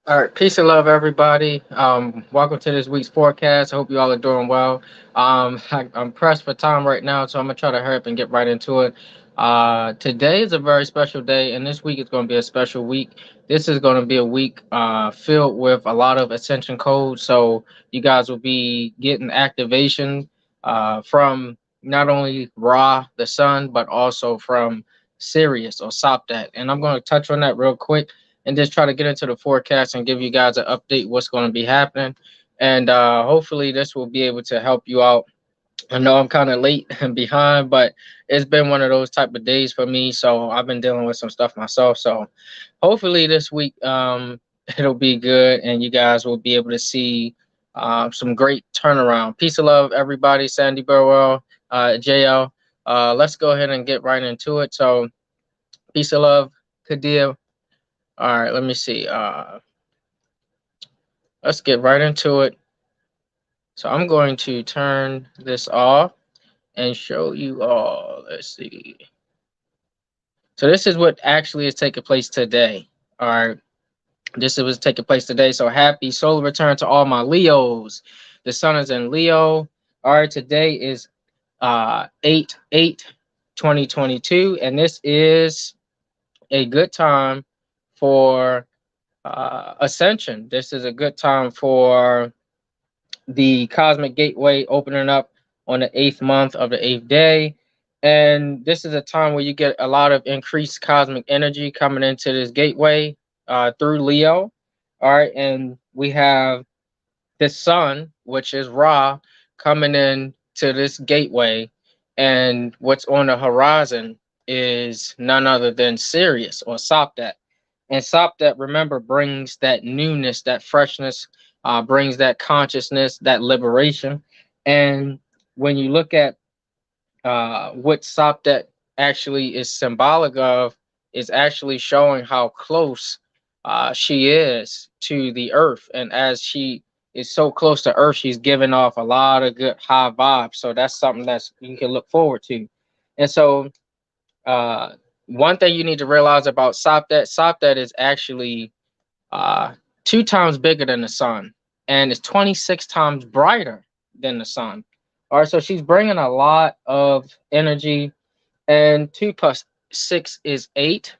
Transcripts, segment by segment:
All right, peace and love, everybody. Welcome to this week's forecast. I hope you all are doing well. I'm pressed for time right now, so I'm gonna try to hurry up and get right into it. Today is a very special day, and this week is going to be a special week. This is going to be a week filled with a lot of ascension codes. So you guys will be getting activation from not only Ra, the sun, but also from Sirius or Sopdet. And I'm going to touch on that real quick and just try to get into the forecast and give you guys an update what's going to be happening. And hopefully this will be able to help you out. I know I'm kind of late and behind, but it's been one of those type of days for me. So I've been dealing with some stuff myself. So hopefully this week it'll be good and you guys will be able to see some great turnaround. Peace and love, everybody. Sandy Burwell, JL. Let's go ahead and get right into it. So peace and love, Kadir. All right, let me see. Let's get right into it. So I'm going to turn this off and show you all. Let's see. So this is what actually is taking place today. All right. This is what's taking place today. So happy solar return to all my Leos. The sun is in Leo. All right, today is 8/8/2022, and this is a good time for ascension. This is a good time for the cosmic gateway opening up on the eighth month of the eighth day. And this is a time where you get a lot of increased cosmic energy coming into this gateway through Leo. All right. And we have the sun, which is Ra, coming in to this gateway. And what's on the horizon is none other than Sirius or Sopdet. And Sopdet, remember, brings that newness, that freshness, brings that consciousness, that liberation. And when you look at what Sopdet actually is symbolic of, is actually showing how close she is to the earth. And as she is so close to earth, she's giving off a lot of good high vibes. So that's something that's you can look forward to. And so uh, one thing you need to realize about Sopdet is actually uh, two times bigger than the sun, and it's 26 times brighter than the sun. All right, so she's bringing a lot of energy, and 2 plus 6 is 8.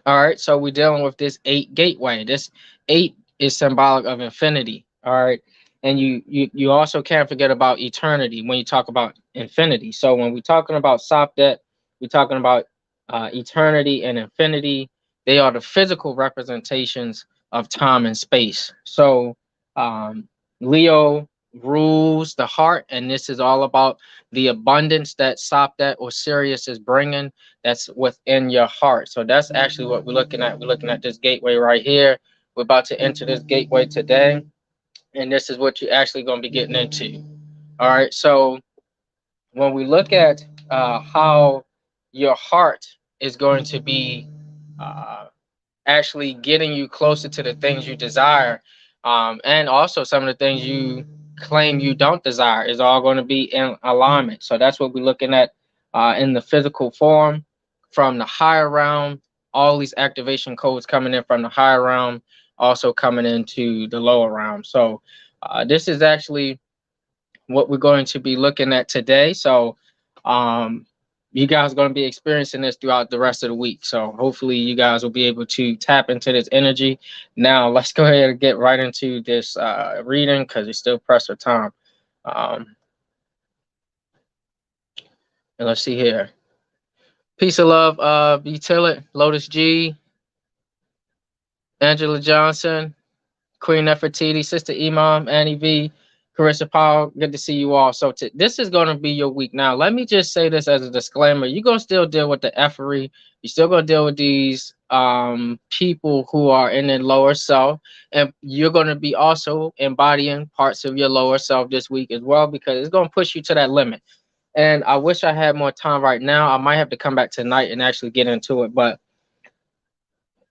All right, so we're dealing with this 8 gateway. This 8 is symbolic of infinity. All right, and you also can't forget about eternity when you talk about infinity. So when we're talking about Sopdet, we're talking about eternity and infinity. They are the physical representations of time and space. So Leo rules the heart, and this is all about the abundance that Sopdet or Sirius is bringing. That's within your heart. So that's actually what we're looking at. We're looking at this gateway right here. We're about to enter this gateway today, and this is what you're actually going to be getting into. All right. So when we look at how your heart is going to be uh, actually getting you closer to the things you desire, and also some of the things you claim you don't desire is all going to be in alignment. So that's what we're looking at in the physical form from the higher realm. All these activation codes coming in from the higher realm, also coming into the lower realm. So this is actually what we're going to be looking at today. So um, you guys are going to be experiencing this throughout the rest of the week. So hopefully you guys will be able to tap into this energy. Now let's go ahead and get right into this reading because it's still pressed for time. Um, and let's see here. Peace and love, B. Tillett, Lotus G, Angela Johnson, Queen Nefertiti, Sister Imam, Annie V, Carissa Powell. Good to see you all. So this is going to be your week. Now, let me just say this as a disclaimer. You're going to still deal with the effery. You're still going to deal with these people who are in their lower self. And you're going to be also embodying parts of your lower self this week as well, because it's going to push you to that limit. And I wish I had more time right now. I might have to come back tonight and actually get into it. But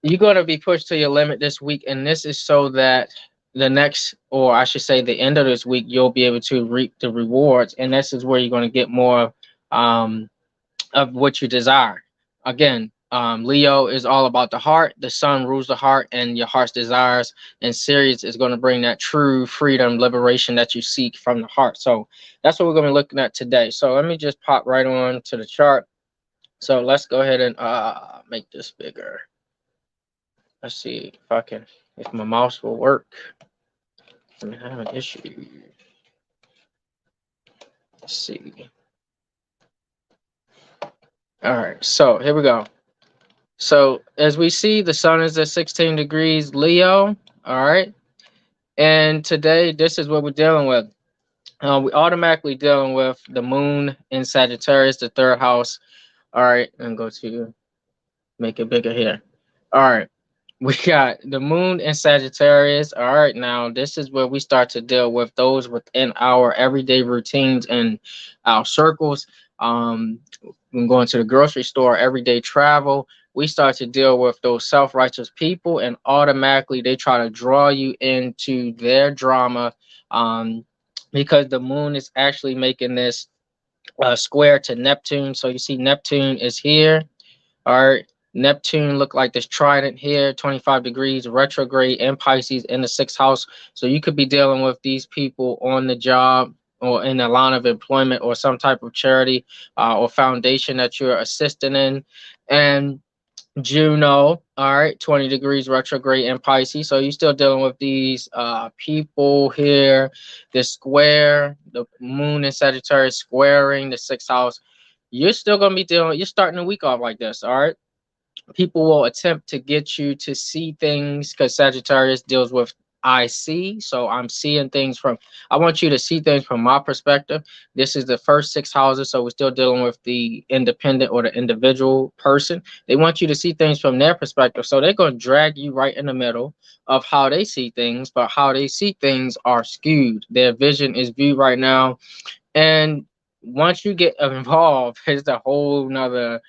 you're going to be pushed to your limit this week, and this is so that the next, or I should say the end of this week, you'll be able to reap the rewards, and this is where you're going to get more of what you desire. Again, Leo is all about the heart. The sun rules the heart and your heart's desires. And Sirius is going to bring that true freedom, liberation that you seek from the heart. So that's what we're going to be looking at today. So let me just pop right on to the chart. So let's go ahead and make this bigger. Let's see if my mouse will work. I'm having an issue. Let's see. All right, so here we go. So as we see, the sun is at 16 degrees Leo. All right. And today, this is what we're dealing with. We automatically dealing with the moon in Sagittarius, the third house. All right. And go to make it bigger here. All right. We got the moon in Sagittarius. All right. Now, this is where we start to deal with those within our everyday routines and our circles. When going to the grocery store, everyday travel, we start to deal with those self-righteous people, and automatically they try to draw you into their drama, because the moon is actually making this square to Neptune. So you see Neptune is here. All right. Neptune look like this trident here, 25 degrees retrograde in Pisces in the sixth house. So you could be dealing with these people on the job or in a line of employment or some type of charity or foundation that you're assisting in. And Juno, all right, 20 degrees retrograde in Pisces. So you're still dealing with these people here. The square, the moon in Sagittarius squaring the sixth house. You're still going to be you're starting the week off like this, all right? People will attempt to get you to see things because Sagittarius deals with I see. So I'm seeing things I want you to see things from my perspective. This is the first six houses. So we're still dealing with the independent or the individual person. They want you to see things from their perspective. So they're going to drag you right in the middle of how they see things, but how they see things are skewed. Their vision is viewed right now. And once you get involved, it's a whole nother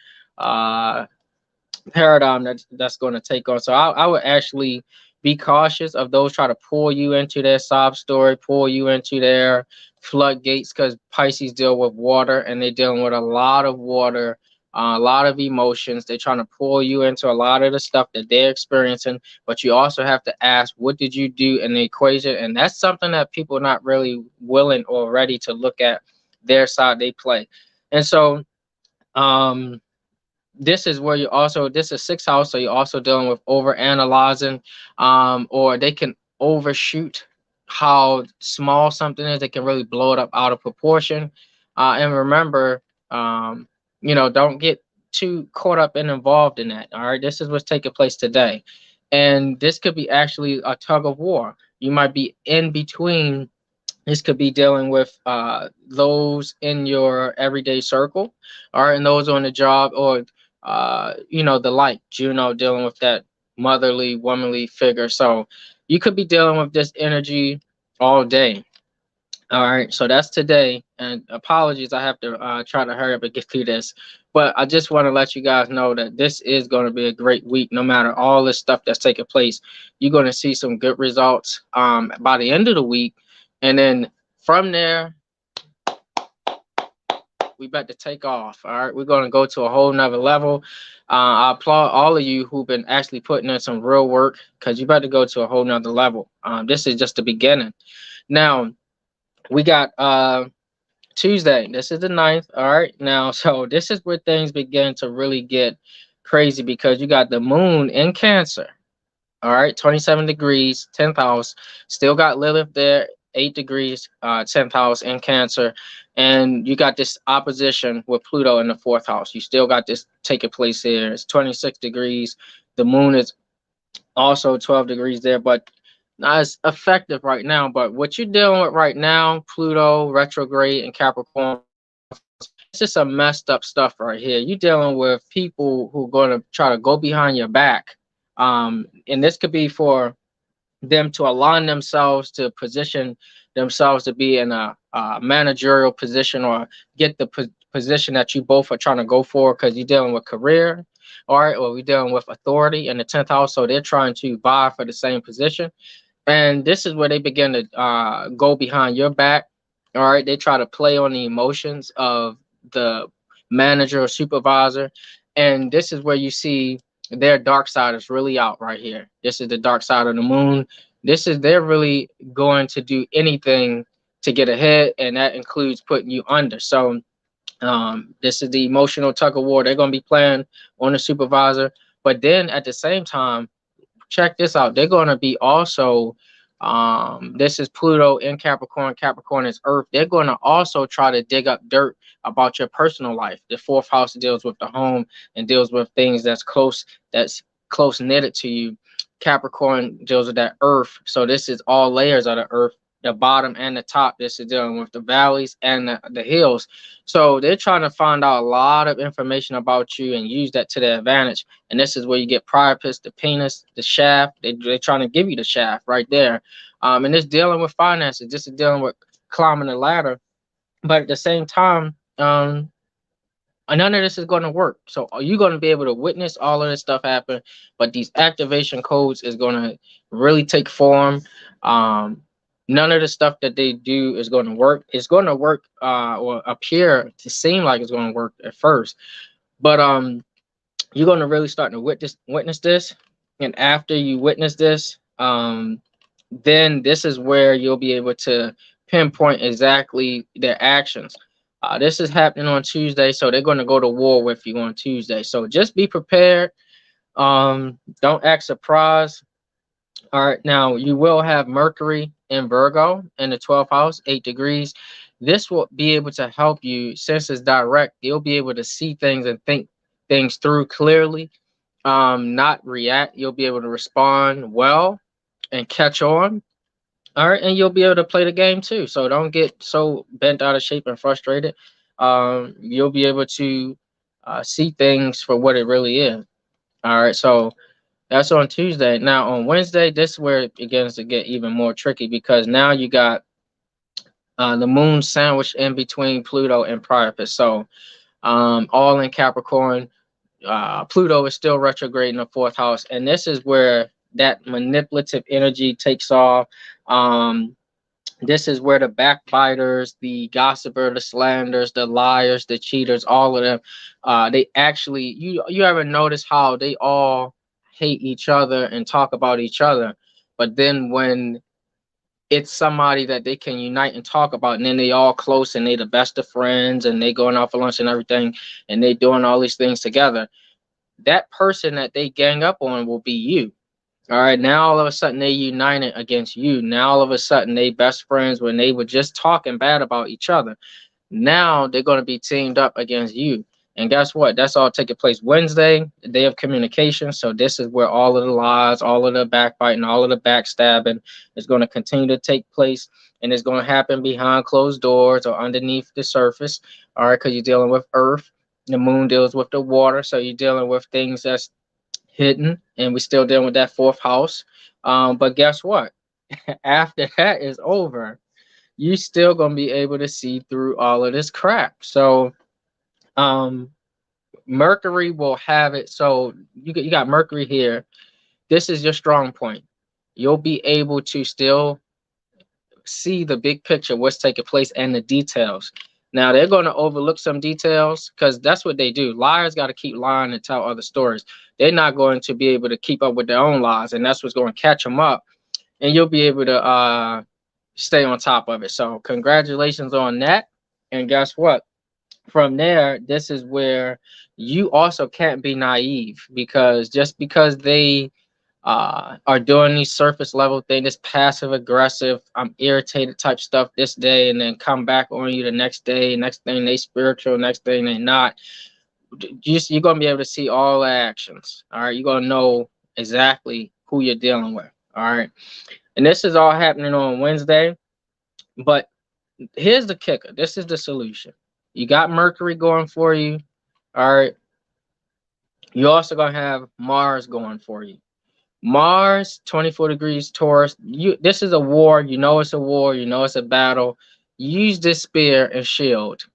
paradigm that's going to take on. So I would actually be cautious of those try to pull you into their sob story, pull you into their floodgates, because Pisces deal with water and they're dealing with a lot of water, a lot of emotions. They're trying to pull you into a lot of the stuff that they're experiencing, but you also have to ask, what did you do in the equation? And that's something that people are not really willing or ready to look at their side they play. And so this is where you also, this is sixth house, so you're also dealing with over analyzing, or they can overshoot how small something is. They can really blow it up out of proportion. And remember, don't get too caught up and involved in that. All right, this is what's taking place today, and this could be actually a tug of war. You might be in between. This could be dealing with those in your everyday circle, or in those on the job, or the like. Juno dealing with that motherly, womanly figure. So you could be dealing with this energy all day. All right, so that's today. And apologies, I have to try to hurry up and get through this. But I just want to let you guys know that this is going to be a great week. No matter all this stuff that's taking place, you're going to see some good results by the end of the week. And then from there, we about to take off. All right, we're going to go to a whole nother level. I applaud all of you who've been actually putting in some real work, because you about to go to a whole nother level. This is just the beginning. Now, we got Tuesday. This is the 9th. All right. Now, so this is where things begin to really get crazy, because you got the moon in Cancer. All right. 27 degrees, 10th house. Still got Lilith there, 8 degrees, 10th house in Cancer. And you got this opposition with Pluto in the 4th house. You still got this taking place here. It's 26 degrees. The moon is also 12 degrees there, but not as effective right now. But what you're dealing with right now, Pluto, retrograde, and Capricorn, it's just some messed up stuff right here. You're dealing with people who are going to try to go behind your back. And this could be for them to align themselves, to position themselves to be in a managerial position, or get the position that you both are trying to go for, because you're dealing with career, all right, or we're dealing with authority in the 10th house. So they're trying to vie for the same position. And this is where they begin to go behind your back. All right. They try to play on the emotions of the manager or supervisor. And this is where you see their dark side is really out right here. This is the dark side of the moon. This is they're really going to do anything to get ahead, and that includes putting you under. So this is the emotional tug of war they're going to be playing on the supervisor. But then at the same time, check this out. They're going to be also, this is Pluto in Capricorn. Capricorn is Earth. They're going to also try to dig up dirt about your personal life. The fourth house deals with the home and deals with things that's close knitted to you. Capricorn deals with that Earth. So this is all layers of the Earth, the bottom and the top. This is dealing with the valleys and the hills. So they're trying to find out a lot of information about you and use that to their advantage. And this is where you get priapus, the penis, the shaft. They're trying to give you the shaft right there. And it's dealing with finances. This is dealing with climbing the ladder. But at the same time, none of this is going to work. So are you going to be able to witness all of this stuff happen? But these activation codes is going to really take form. None of the stuff that they do is going to work. It's going to work or appear to seem like it's going to work at first. But you're going to really start to witness this. And after you witness this, then this is where you'll be able to pinpoint exactly their actions. This is happening on Tuesday, so they're going to go to war with you on Tuesday. So just be prepared. Don't act surprised. All right, now you will have Mercury in Virgo in the 12th house, 8 degrees. This will be able to help you, since it's direct, you'll be able to see things and think things through clearly, not react. You'll be able to respond well and catch on. All right, and you'll be able to play the game too. So don't get so bent out of shape and frustrated. You'll be able to see things for what it really is. All right, so that's on Tuesday. Now on Wednesday, this is where it begins to get even more tricky because now you got the moon sandwiched in between Pluto and Priapus. So all in Capricorn. Pluto is still retrograde in the 4th house, and this is where that manipulative energy takes off. This is where the backbiters, the gossiper, the slanders, the liars, the cheaters, all of them, they actually, you ever notice how they all hate each other and talk about each other, but then when it's somebody that they can unite and talk about, and then they all close and they the best of friends and they going out for lunch and everything, and they doing all these things together, that person that they gang up on will be you. All right, now all of a sudden they united against you. Now all of a sudden they best friends when they were just talking bad about each other. Now they're going to be teamed up against you. And guess what? That's all taking place Wednesday, the day of communication. So this is where all of the lies, all of the backbiting, all of the backstabbing is going to continue to take place. And it's going to happen behind closed doors or underneath the surface. All right, because you're dealing with earth. The moon deals with the water. So you're dealing with things that's hidden, and we're still dealing with that 4th house. But guess what? After that is over, you still gonna be able to see through all of this crap. So Mercury will have it. So you got Mercury here. This is your strong point. You'll be able to still see the big picture, what's taking place, and the details. Now they're going to overlook some details because that's what they do. Liars got to keep lying and tell other stories. They're not going to be able to keep up with their own lies, and that's what's going to catch them up. And you'll be able to stay on top of it. So congratulations on that. And guess what? From there, this is where you also can't be naive, because just because they are doing these surface level things, this passive aggressive, I'm irritated type stuff this day, and then come back on you the next day. Next thing they spiritual, next thing they not. You're gonna be able to see all the actions. All right, you're gonna know exactly who you're dealing with. All right, and this is all happening on Wednesday. But here's the kicker. This is the solution. You got Mercury going for you. All right. You're also gonna have Mars going for you. Mars, 24 degrees Taurus. This is a war. You know it's a war. You know it's a battle. Use this spear and shield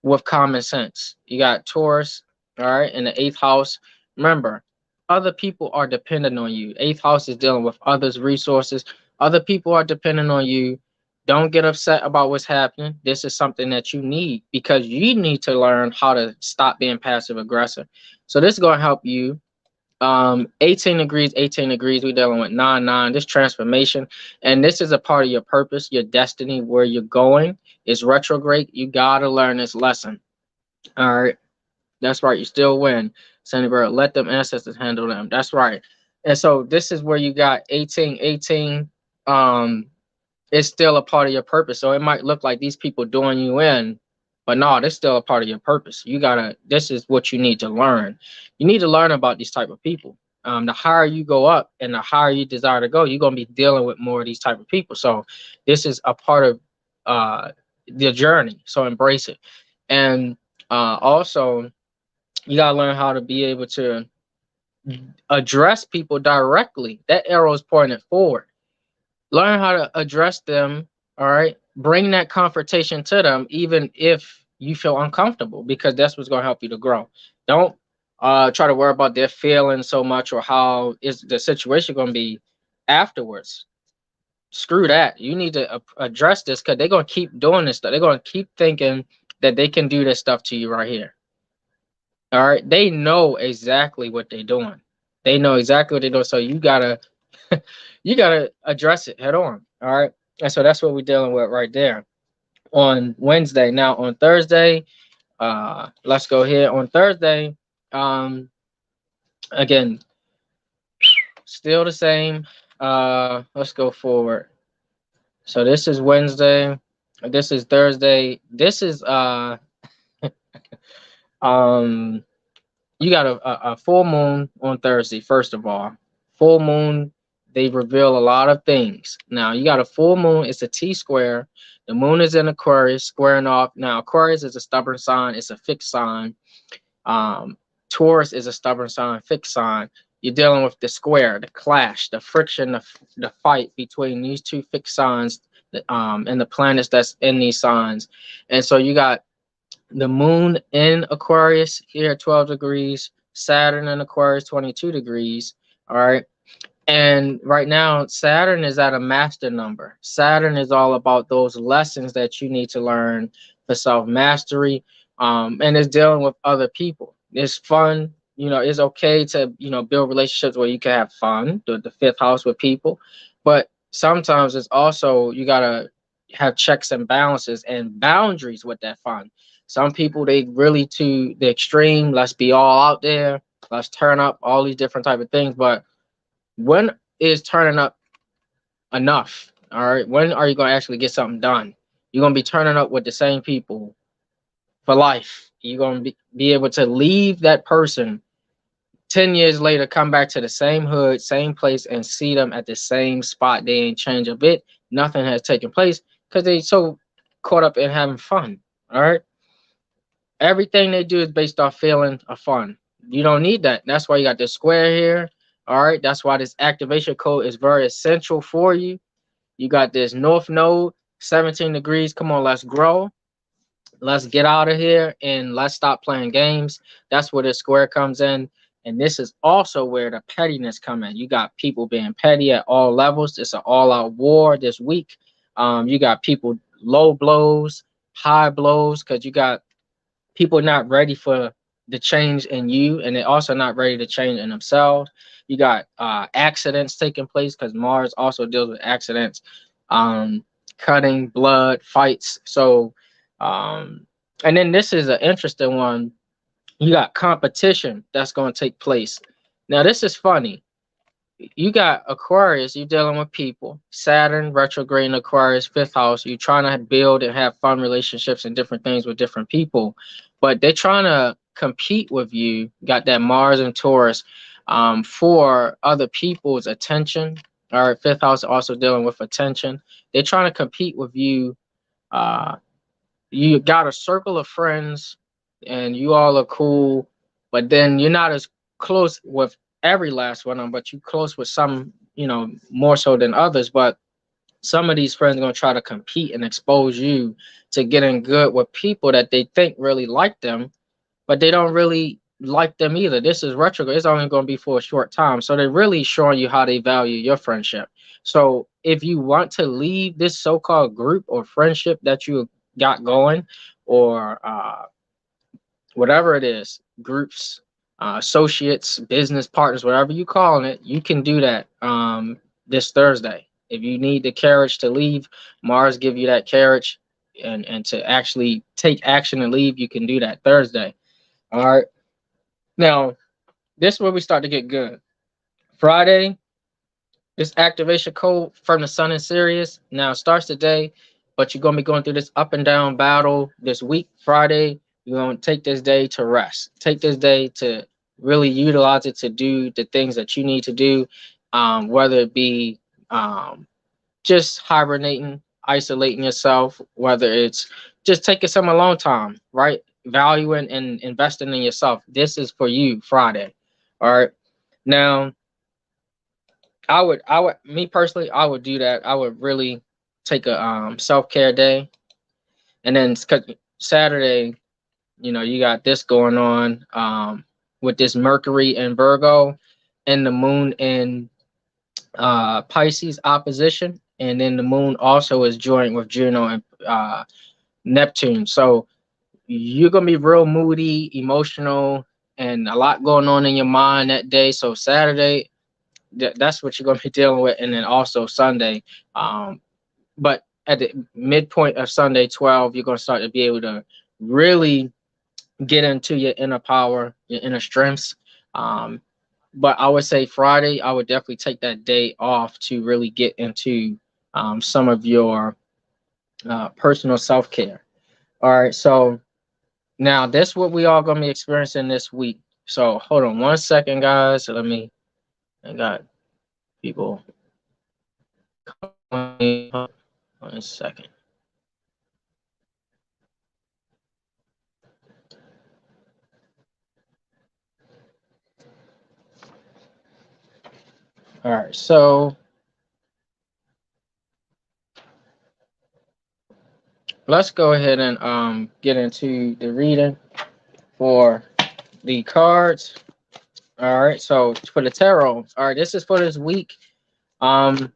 with common sense. You got Taurus, all right, in the 8th house. Remember, other people are dependent on you. 8th house is dealing with others' resources. Other people are dependent on you. Don't get upset about what's happening. This is something that you need, because you need to learn how to stop being passive aggressive. So this is going to help you. 18 degrees, 18 degrees, we're dealing with 9-9, this transformation. And this is a part of your purpose, your destiny, where you're going is retrograde. You got to learn this lesson. All right. That's right. You still win. Sandy Bird, let them ancestors handle them. That's right. And so this is where you got 18, 18. It's still a part of your purpose. So it might look like these people doing you in, but no, that's still a part of your purpose. You gotta, this is what you need to learn. You need to learn about these type of people. The higher you go up and the higher you desire to go, you're gonna be dealing with more of these type of people. So this is a part of the journey. So embrace it. And also you gotta learn how to be able to address people directly. That arrow is pointing forward. Learn how to address them. All right, bring that confrontation to them, even if you feel uncomfortable, because that's what's going to help you to grow. Don't try to worry about their feelings so much, or how is the situation going to be afterwards. Screw that. You need to address this, because they're going to keep doing this stuff. They're going to keep thinking that they can do this stuff to you right here. All right, they know exactly what they're doing. They know exactly what they're doing. So you gotta you gotta address it head on. All right. And so that's what we're dealing with right there on Wednesday. Now on Thursday, let's go here. On Thursday, again, still the same. Let's go forward. So this is Wednesday. This is Thursday. This is you got a full moon on Thursday. First of all, full moon, they reveal a lot of things. Now you got a full moon. It's a T square. The moon is in Aquarius, squaring off. Now Aquarius is a stubborn sign. It's a fixed sign. Taurus is a stubborn sign, fixed sign. You're dealing with the square, the clash, the friction, the fight between these two fixed signs, and the planets that's in these signs. And so you got the moon in Aquarius here at 12 degrees, Saturn in Aquarius 22 degrees. All right. And right now, Saturn is at a master number. Saturn is all about those lessons that you need to learn for self-mastery. And it's dealing with other people. It's fun. You know, it's okay to, you know, build relationships where you can have fun, the fifth house with people. But sometimes it's also, you got to have checks and balances and boundaries with that fun. Some people, they really to the extreme. Let's be all out there. Let's turn up, all these different type of things. But when is turning up enough? All right. When are you going to actually get something done? You're going to be turning up with the same people for life. You're going to be able to leave that person 10 years later, come back to the same hood, same place, and see them at the same spot. They ain't changed a bit. Nothing has taken place because they so caught up in having fun. All right. Everything they do is based off feeling of fun. You don't need that. That's why you got this square here. All right. That's why this activation code is very essential for you. You got this North Node, 17 degrees. Come on, let's grow. Let's get out of here and let's stop playing games. That's where the square comes in. And this is also where the pettiness come in. You got people being petty at all levels. It's an all-out war this week. You got people low blows, high blows, because you got people not ready for the change in you, and they're also not ready to change in themselves. You got accidents taking place, because Mars also deals with accidents, cutting, blood, fights. So, and then this is an interesting one. You got competition that's going to take place. Now, this is funny. You got Aquarius, you're dealing with people. Saturn, retrograde in Aquarius, fifth house. You're trying to build and have fun relationships and different things with different people, but they're trying to compete with you. Got that Mars and Taurus for other people's attention. All right, fifth house also dealing with attention. They're trying to compete with you. You got a circle of friends and you all are cool, but then you're not as close with every last one of them, but you close with some, you know, more so than others. But some of these friends are going to try to compete and expose you to getting good with people that they think really like them, but they don't really like them either. This is retrograde. It's only going to be for a short time. So they're really showing you how they value your friendship. So if you want to leave this so-called group or friendship that you got going, or whatever it is, groups, associates, business partners, whatever you calling it, you can do that this Thursday. If you need the courage to leave, Mars give you that courage, and to actually take action and leave, you can do that Thursday. All right. Now, this is where we start to get good. Friday, this activation code from the sun in Sirius. Now it starts today, but you're going to be going through this up and down battle this week. Friday, you're going to take this day to rest. Take this day to really utilize it to do the things that you need to do, whether it be just hibernating, isolating yourself, whether it's just taking some alone time, right? Valuing and investing in yourself. This is for you, Friday. All right. Now, me personally, I would do that. I would really take a self-care day. And then Saturday, you got this going on with this Mercury and Virgo and the moon in Pisces opposition. And then the moon also is joined with Juno and Neptune. So you're going to be real moody, emotional, and a lot going on in your mind that day. So Saturday, that's what you're going to be dealing with. And then also Sunday. But at the midpoint of Sunday 12, you're going to start to be able to really get into your inner power, your inner strengths. But I would say Friday, I would definitely take that day off to really get into some of your personal self-care. All right, so now this is what we all going to be experiencing this week. So hold on 1 second, guys. So I got people. 1 second. All right, so let's go ahead and get into the reading for the cards. All right, so for the tarot, all right, this is for this week. Let's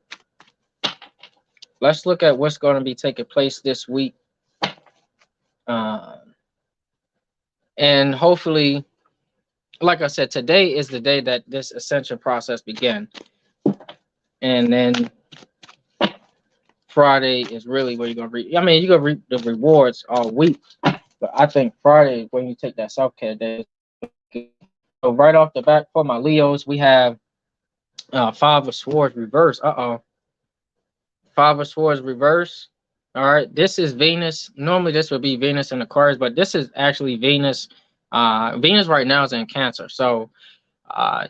look at what's going to be taking place this week. And hopefully, like I said, today is the day that this ascension process began. And then Friday is really where you're going to reap. I mean, you're going to reap the rewards all week. But I think Friday is when you take that self-care day. So right off the bat for my Leos, we have Five of Swords reverse. Five of Swords reverse. All right, this is Venus. Normally this would be Venus in Aquarius, but this is actually Venus. Venus right now is in Cancer. So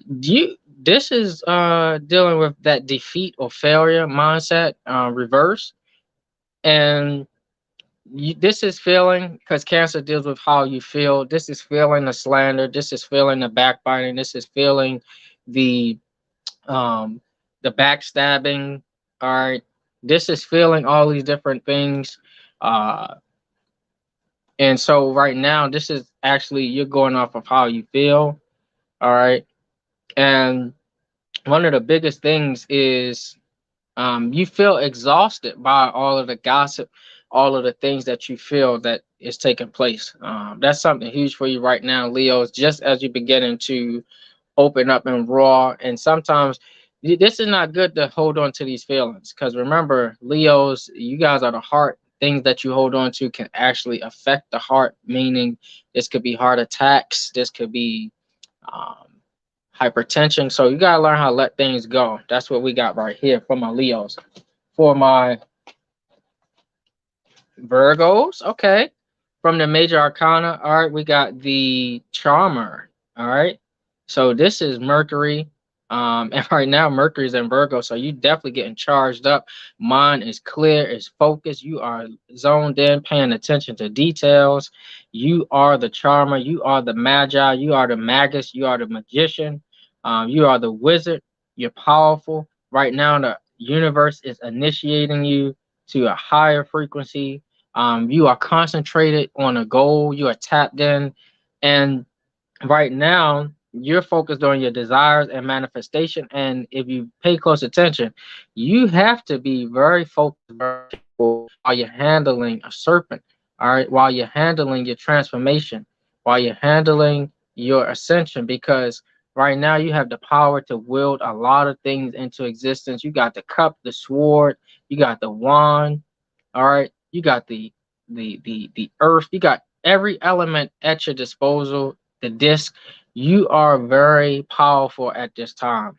this is dealing with that defeat or failure mindset, reverse. And this is feeling, because Cancer deals with how you feel. This is feeling the slander. This is feeling the backbiting. This is feeling the backstabbing. All right, this is feeling all these different things. And so right now, this is actually, you're going off of how you feel. All right. And one of the biggest things is you feel exhausted by all of the gossip, all of the things that you feel that is taking place. That's something huge for you right now, Leos, just as you're beginning to open up and raw. And sometimes this is not good to hold on to these feelings, because remember, Leos, you guys are the heart. Things that you hold on to can actually affect the heart, meaning this could be heart attacks, this could be hypertension. So you gotta learn how to let things go. That's what we got right here for my Leos. For my Virgos, okay, from the major arcana, all right, we got the Charmer. All right, so this is Mercury, and right now Mercury's in Virgo, so you definitely getting charged up. Mind is clear, is focused. You are zoned in, paying attention to details. You are the Charmer. You are the Magi. You are the Magus. You are the Magician. You are the Wizard. You're powerful. Right now, the universe is initiating you to a higher frequency. You are concentrated on a goal. You are tapped in, and right now you're focused on your desires and manifestation. And if you pay close attention, you have to be very focused, very careful while you're handling a serpent. All right, while you're handling your transformation, while you're handling your ascension, because right now you have the power to wield a lot of things into existence. You got the cup, the sword, you got the wand, all right, you got the earth, you got every element at your disposal, the disc. You are very powerful at this time.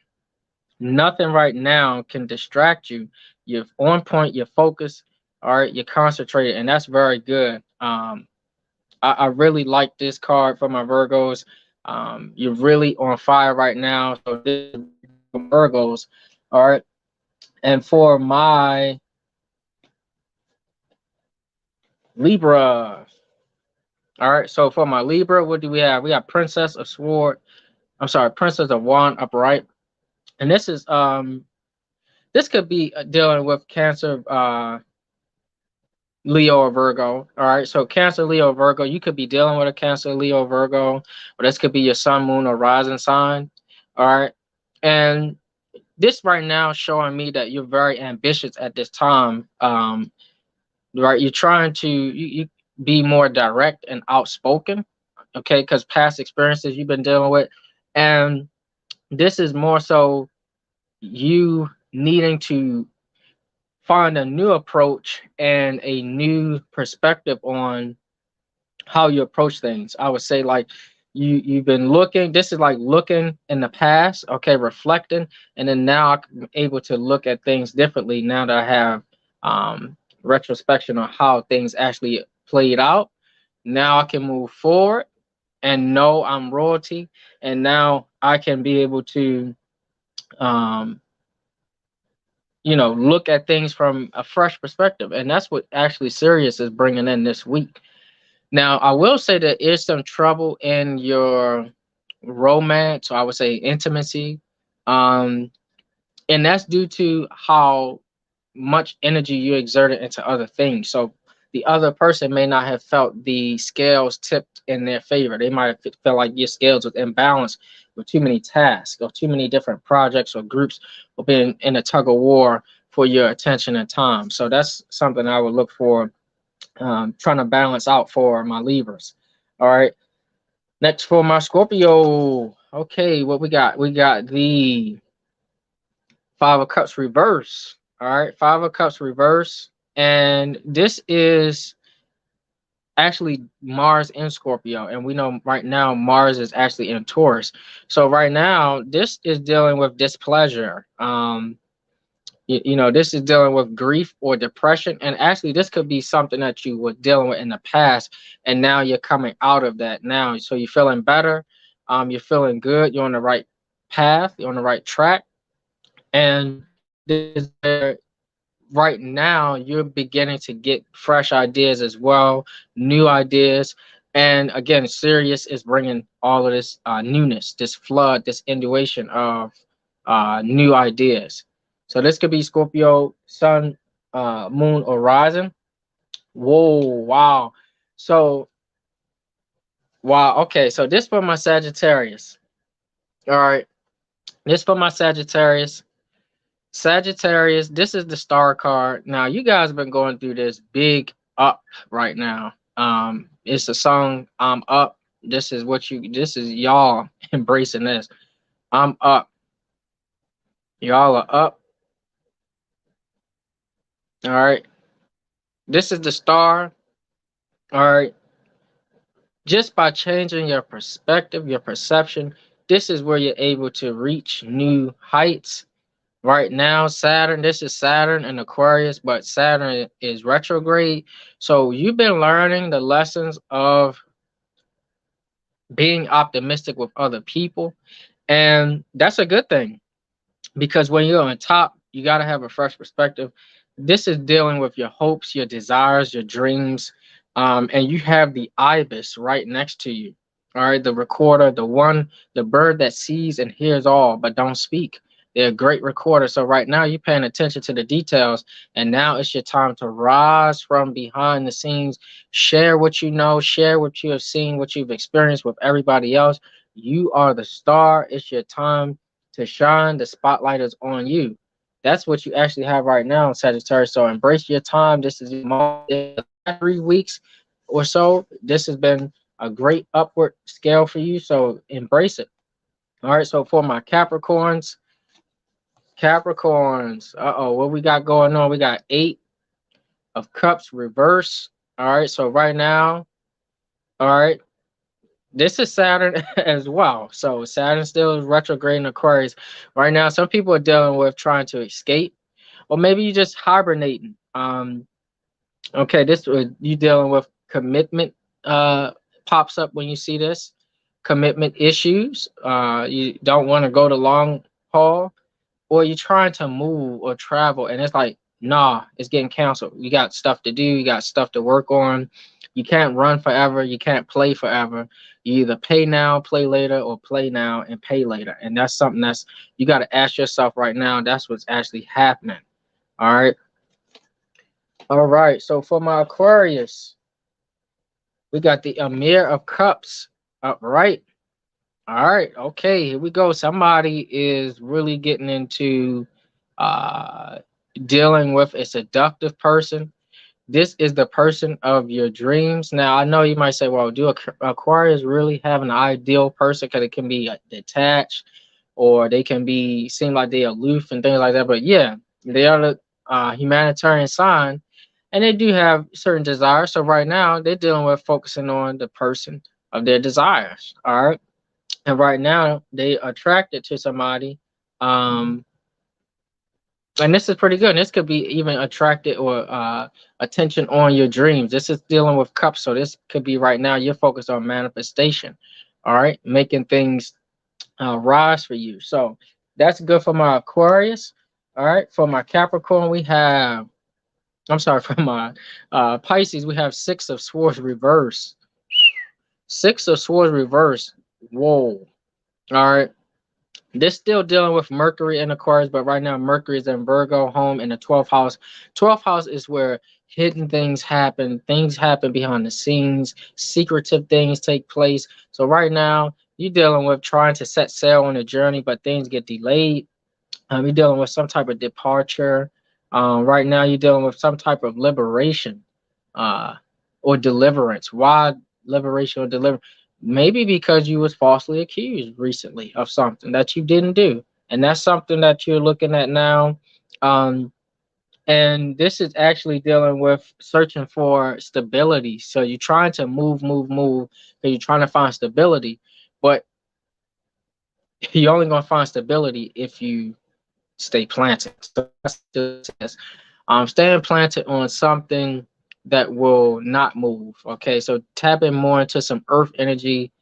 Nothing right now can distract you. You're on point, you're focused, all right, you're concentrated, and that's very good. I really like this card for my Virgos. You're really on fire right now. So this is very good for my Virgos. All right. And for my Libra. All right. So for my Libra, what do we have? We have Princess of Sword. I'm sorry, Princess of Wand upright. And this could be dealing with Cancer, Leo or Virgo. All right. So Cancer, Leo, Virgo, you could be dealing with a Cancer, Leo, Virgo, or this could be your sun, moon, or rising sign. All right. And this right now showing me that you're very ambitious at this time. Right. You're trying to you be more direct and outspoken. Okay. Because past experiences you've been dealing with. And this is more so you needing to find a new approach and a new perspective on how you approach things. I would say like you've been looking. This is like looking in the past, okay, reflecting, and then now I'm able to look at things differently now that I have retrospection on how things actually played out. Now I can move forward and know I'm royalty, and now I can be able to um, look at things from a fresh perspective, and that's what actually Sirius is bringing in this week. Now, I will say there is some trouble in your romance, or I would say intimacy, um, and that's due to how much energy you exerted into other things. So the other person may not have felt the scales tipped in their favor. They might have felt like your scales was imbalanced with too many tasks or too many different projects or groups, or being in a tug of war for your attention and time. So that's something I would look for, trying to balance out for my Libras. All right. Next for my Scorpio. Okay, what we got? We got the Five of Cups reverse. All right, Five of Cups reverse. And this is actually Mars in Scorpio. And we know right now Mars is actually in Taurus. So right now, this is dealing with displeasure. This is dealing with grief or depression, and actually this could be something that you were dealing with in the past, and now you're coming out of that now, so you're feeling better. You're feeling good, you're on the right path, you're on the right track. And this is where right now you're beginning to get fresh ideas as well, new ideas. And again, Sirius is bringing all of this newness, this flood, this intuition of new ideas. So this could be Scorpio, Sun, Moon, or Rising. Whoa, wow. So, wow. Okay, so this for my Sagittarius. All right, this for my Sagittarius. Sagittarius, this is the star card. Now, you guys have been going through this big up right now. It's a song, I'm up. This is y'all embracing this. I'm up. Y'all are up. All right. This is the star. All right. Just by changing your perspective, your perception, this is where you're able to reach new heights. Right now, Saturn, this is Saturn and Aquarius, but Saturn is retrograde. So you've been learning the lessons of being optimistic with other people. And that's a good thing, because when you're on top, you got to have a fresh perspective. This is dealing with your hopes, your desires, your dreams, and you have the ibis right next to you. All right, the recorder, the bird that sees and hears all but don't speak. They're a great recorder. So right now you're paying attention to the details, and now it's your time to rise from behind the scenes. Share what you know, share what you have seen, what you've experienced with everybody else. You are the star. It's your time to shine. The spotlight is on you. That's what you actually have right now, Sagittarius. So embrace your time. This is the last 3 weeks or so. This has been a great upward scale for you. So embrace it. All right. So for my Capricorns, what we got going on? We got 8 of Cups reverse. All right. So right now, all right, this is Saturn as well. So Saturn still is retrograde in Aquarius. Right now, some people are dealing with trying to escape, or maybe you just hibernating. Okay, this you dealing with commitment pops up when you see this. Commitment issues. You don't want to go the long haul, or you're trying to move or travel, and it's like, nah, it's getting canceled. You got stuff to do, you got stuff to work on. You can't run forever, you can't play forever. You either pay now, play later, or play now and pay later. And that's something that's you got to ask yourself right now. That's what's actually happening. All right. All right. So for my Aquarius, we got the Amir of Cups upright. All right. Okay. Here we go. Somebody is really getting into uh, dealing with a seductive person. This is the person of your dreams. Now, I know you might say, well, do Aquarius really have an ideal person? Because it can be detached, or they can be seem like they aloof and things like that. But yeah, they are the humanitarian sign, and they do have certain desires. So right now, they're dealing with focusing on the person of their desires. All right. And right now, they attracted to somebody. Um, and this is pretty good. This could be even attracted or attention on your dreams. This is dealing with cups. So this could be right now you're focused on manifestation. All right. Making things rise for you. So that's good for my Aquarius. All right. For my Capricorn, we have, I'm sorry, for my Pisces, we have 6 of Swords reverse. 6 of Swords reverse. Whoa. All right. This still dealing with Mercury in Aquarius, but right now Mercury is in Virgo, home in the 12th house. 12th house is where hidden things happen behind the scenes, secretive things take place. So right now you're dealing with trying to set sail on a journey, but things get delayed. You're dealing with some type of departure. Right now you're dealing with some type of liberation uh, or deliverance. Why liberation or deliverance? Maybe because you was falsely accused recently of something that you didn't do, and that's something that you're looking at now. Um, and this is actually dealing with searching for stability. So you're trying to move, and you're trying to find stability, but you're only gonna find stability if you stay planted. So that's staying planted on something that will not move. Okay, so tapping more into some earth energy,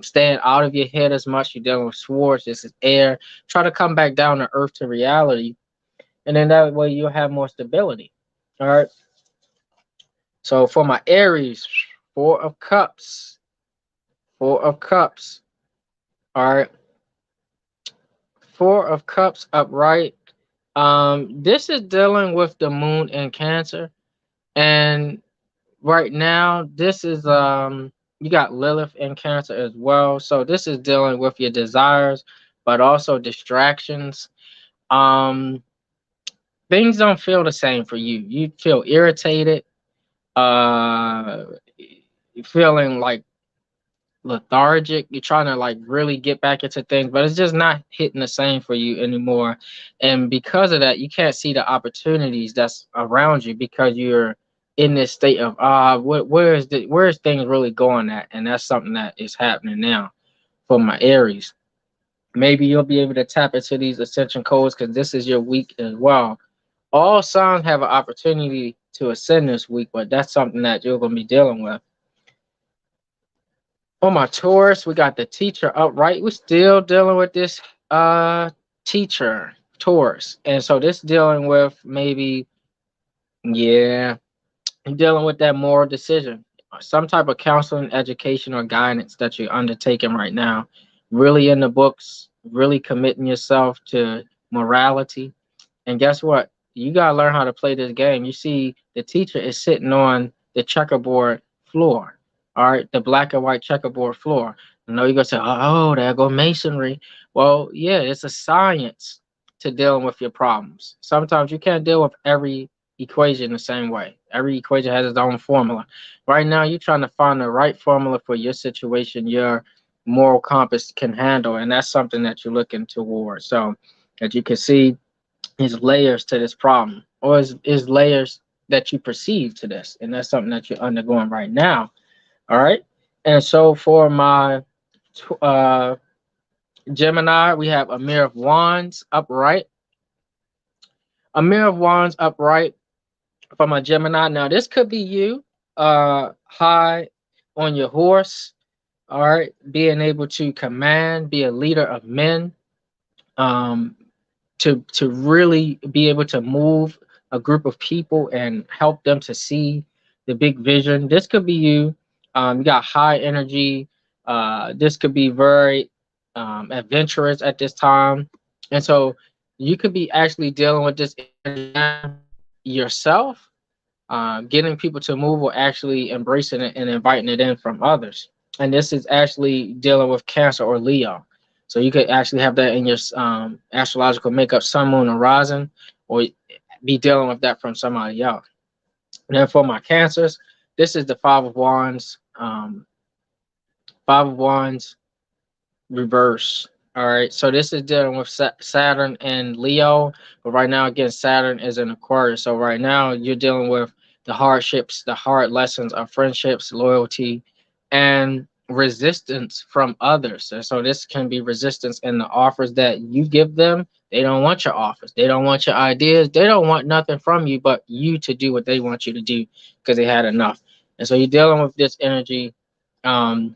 staying out of your head as much. You're dealing with swords, this is air. Try to come back down to earth, to reality, and then that way you'll have more stability. All right. So for my Aries, 4 of Cups. 4 of Cups. All right. 4 of Cups upright. This is dealing with the moon in Cancer. And right now, this is you got Lilith in Cancer as well. So this is dealing with your desires, but also distractions. Um, Things don't feel the same for you. You feel irritated, uh, feeling like lethargic. You're trying to like really get back into things, but it's just not hitting the same for you anymore. And because of that, you can't see the opportunities that's around you because you're in this state of where's things really going at? And that's something that is happening now for my Aries. Maybe you'll be able to tap into these ascension codes because this is your week as well. All signs have an opportunity to ascend this week, but that's something that you're going to be dealing with. On my Taurus, we got the teacher upright. We're still dealing with this teacher, Taurus. And so this dealing with maybe, yeah, dealing with that moral decision. Some type of counseling, education, or guidance that you're undertaking right now. Really in the books, really committing yourself to morality. And guess what? You gotta learn how to play this game. You see, the teacher is sitting on the checkerboard floor. All right, the black and white checkerboard floor. I know you're gonna say, "Oh, there go masonry." Well, yeah, it's a science to dealing with your problems. Sometimes you can't deal with every equation the same way. Every equation has its own formula. Right now, you're trying to find the right formula for your situation, your moral compass can handle, and that's something that you're looking towards. So, as you can see, is layers to this problem, or is layers that you perceive to this, and that's something that you're undergoing right now. All right. And so for my uh Gemini, we have a mirror of wands upright. A mirror of wands upright for my Gemini. Now this could be you high on your horse. All right, being able to command, be a leader of men, um, to really be able to move a group of people and help them to see the big vision. This could be you. You got high energy. This could be very adventurous at this time, and so you could be actually dealing with this energy yourself, getting people to move, or actually embracing it and inviting it in from others. And this is actually dealing with Cancer or Leo. So you could actually have that in your astrological makeup, sun, moon, or rising, or be dealing with that from somebody else. And then for my Cancers, this is the Five of Wands. Five of Wands reverse. All right, so this is dealing with Saturn and Leo, but right now, again, Saturn is in Aquarius. So right now, you're dealing with the hardships, the hard lessons of friendships, loyalty, and resistance from others. And so this can be resistance in the offers that you give them. They don't want your offers. They don't want your ideas. They don't want nothing from you but you to do what they want you to do because they had enough. And so you're dealing with this energy. And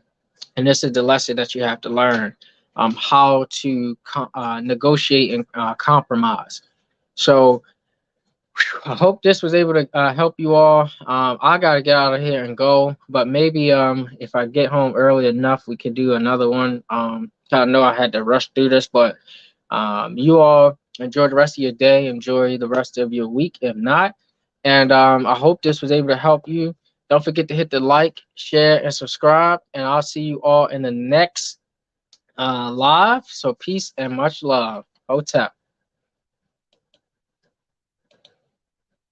this is the lesson that you have to learn, how to negotiate and compromise. So I hope this was able to help you all. I got to get out of here and go, but maybe if I get home early enough, we could do another one. I know I had to rush through this, but you all enjoy the rest of your day. Enjoy the rest of your week, if not. And I hope this was able to help you. Don't forget to hit the like, share, and subscribe. And I'll see you all in the next live. So peace and much love. Hotep.